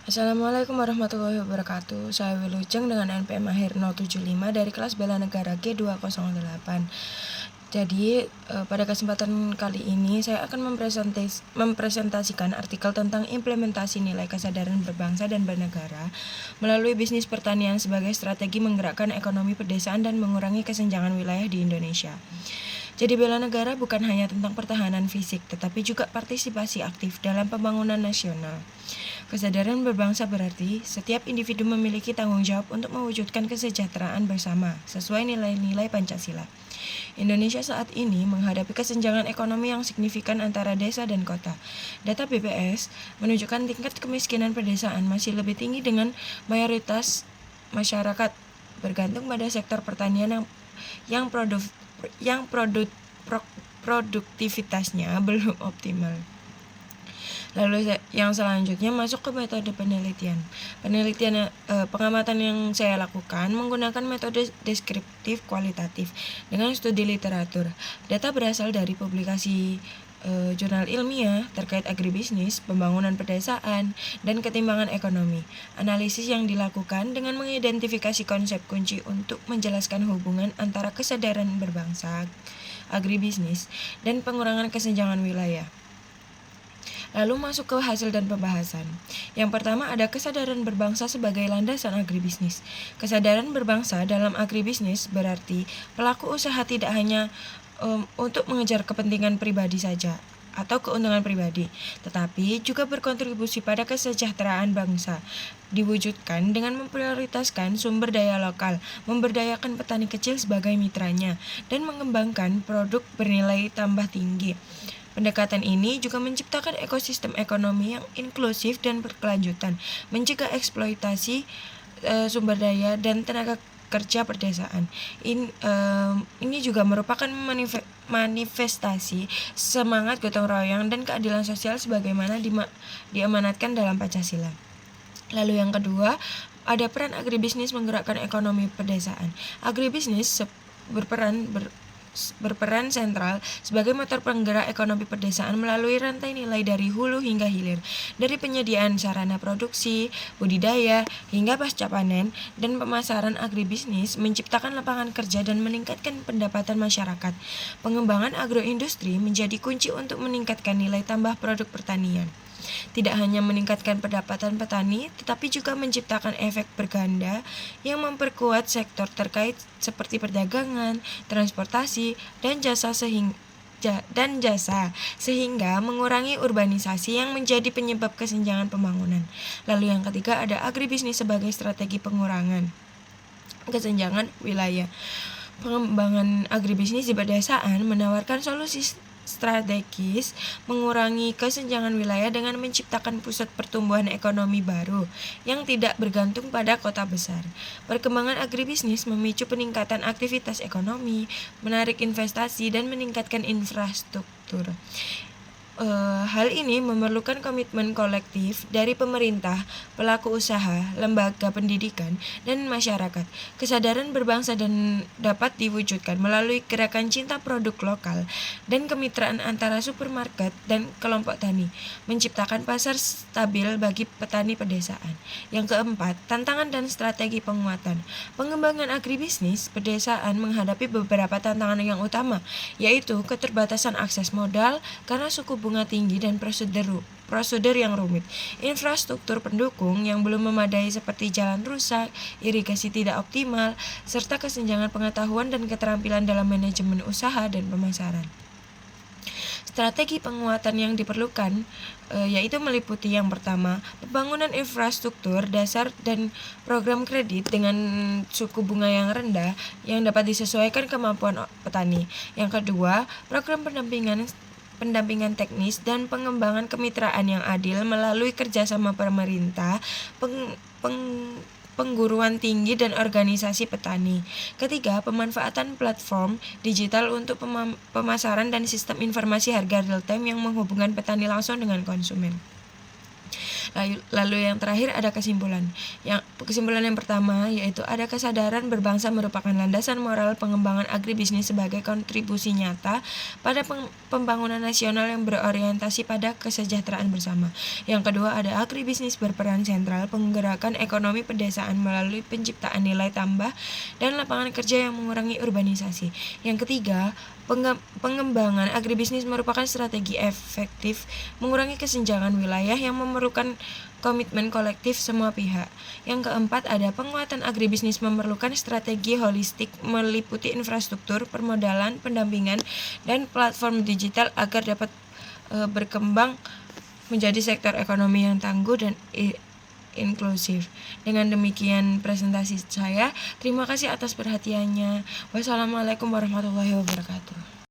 Assalamualaikum warahmatullahi wabarakatuh. Saya Wilujeng dengan NPM akhir 075 dari kelas Bela Negara G208. Jadi pada kesempatan kali ini saya akan mempresentasikan artikel tentang implementasi nilai kesadaran berbangsa dan bernegara melalui bisnis pertanian sebagai strategi menggerakkan ekonomi pedesaan dan mengurangi kesenjangan wilayah di Indonesia. Jadi bela negara bukan hanya tentang pertahanan fisik, tetapi juga partisipasi aktif dalam pembangunan nasional. Kesadaran berbangsa berarti setiap individu memiliki tanggung jawab untuk mewujudkan kesejahteraan bersama sesuai nilai-nilai Pancasila. Indonesia saat ini menghadapi kesenjangan ekonomi yang signifikan antara desa dan kota. Data BPS menunjukkan tingkat kemiskinan pedesaan masih lebih tinggi dengan mayoritas masyarakat bergantung pada sektor pertanian yang produktivitasnya belum optimal. Lalu yang selanjutnya masuk ke metode penelitian. Pengamatan yang saya lakukan menggunakan metode deskriptif kualitatif dengan studi literatur. Data berasal dari publikasi jurnal ilmiah terkait agribisnis, pembangunan pedesaan, dan ketimbangan ekonomi. Analisis yang dilakukan dengan mengidentifikasi konsep kunci untuk menjelaskan hubungan antara kesadaran berbangsa, agribisnis, dan pengurangan kesenjangan wilayah. Lalu masuk ke hasil dan pembahasan. Yang pertama ada kesadaran berbangsa sebagai landasan agribisnis. Kesadaran berbangsa dalam agribisnis berarti pelaku usaha tidak hanya untuk mengejar kepentingan pribadi saja atau keuntungan pribadi, tetapi juga berkontribusi pada kesejahteraan bangsa. Diwujudkan dengan memprioritaskan sumber daya lokal, memberdayakan petani kecil sebagai mitranya, dan mengembangkan produk bernilai tambah tinggi. Pendekatan ini juga menciptakan ekosistem ekonomi yang inklusif dan berkelanjutan, mencegah eksploitasi sumber daya dan tenaga kerja pedesaan. Ini juga merupakan manifestasi semangat gotong royong dan keadilan sosial sebagaimana diamanatkan dalam Pancasila. Lalu yang kedua, ada peran agribisnis menggerakkan ekonomi pedesaan. Agribisnis berperan sentral sebagai motor penggerak ekonomi pedesaan melalui rantai nilai dari hulu hingga hilir, dari penyediaan sarana produksi, budidaya, hingga pasca panen dan pemasaran. Agribisnis menciptakan lapangan kerja dan meningkatkan pendapatan masyarakat. Pengembangan agroindustri menjadi kunci untuk meningkatkan nilai tambah produk pertanian. Tidak hanya meningkatkan pendapatan petani, tetapi juga menciptakan efek berganda yang memperkuat sektor terkait seperti perdagangan, transportasi, dan jasa sehingga mengurangi urbanisasi yang menjadi penyebab kesenjangan pembangunan. Lalu yang ketiga ada agribisnis sebagai strategi pengurangan kesenjangan wilayah. Pengembangan agribisnis di pedesaan menawarkan solusi strategis mengurangi kesenjangan wilayah dengan menciptakan pusat pertumbuhan ekonomi baru yang tidak bergantung pada kota besar. Perkembangan agribisnis memicu peningkatan aktivitas ekonomi, menarik investasi, dan meningkatkan infrastruktur. Hal ini memerlukan komitmen kolektif dari pemerintah, pelaku usaha, lembaga pendidikan, dan masyarakat. Kesadaran berbangsa dan dapat diwujudkan melalui gerakan cinta produk lokal dan kemitraan antara supermarket dan kelompok tani, menciptakan pasar stabil bagi petani pedesaan. Yang keempat, tantangan dan strategi penguatan. Pengembangan agribisnis pedesaan menghadapi beberapa tantangan yang utama, yaitu keterbatasan akses modal karena suku bunga tinggi dan prosedur yang rumit, infrastruktur pendukung yang belum memadai seperti jalan rusak, irigasi tidak optimal, serta kesenjangan pengetahuan dan keterampilan dalam manajemen usaha dan pemasaran. Strategi penguatan yang diperlukan yaitu meliputi yang pertama, pembangunan infrastruktur dasar dan program kredit dengan suku bunga yang rendah yang dapat disesuaikan kemampuan petani. Yang kedua, program pendampingan teknis dan pengembangan kemitraan yang adil melalui kerjasama pemerintah, pengguruan tinggi, dan organisasi petani. Ketiga, pemanfaatan platform digital untuk pemasaran dan sistem informasi harga real time yang menghubungkan petani langsung dengan konsumen. Lalu yang terakhir ada kesimpulan. Kesimpulan yang pertama yaitu ada kesadaran berbangsa merupakan landasan moral pengembangan agribisnis sebagai kontribusi nyata pada pembangunan nasional yang berorientasi pada kesejahteraan bersama. Yang kedua ada agribisnis berperan sentral penggerakkan ekonomi pedesaan melalui penciptaan nilai tambah dan lapangan kerja yang mengurangi urbanisasi. Yang ketiga, pengembangan agribisnis merupakan strategi efektif mengurangi kesenjangan wilayah yang memerlukan komitmen kolektif semua pihak. Yang keempat, ada penguatan agribisnis memerlukan strategi holistik meliputi infrastruktur, permodalan, pendampingan, dan platform digital agar dapat berkembang menjadi sektor ekonomi yang tangguh dan inklusif. Dengan demikian presentasi saya. Terima kasih atas perhatiannya. Wassalamualaikum warahmatullahi wabarakatuh.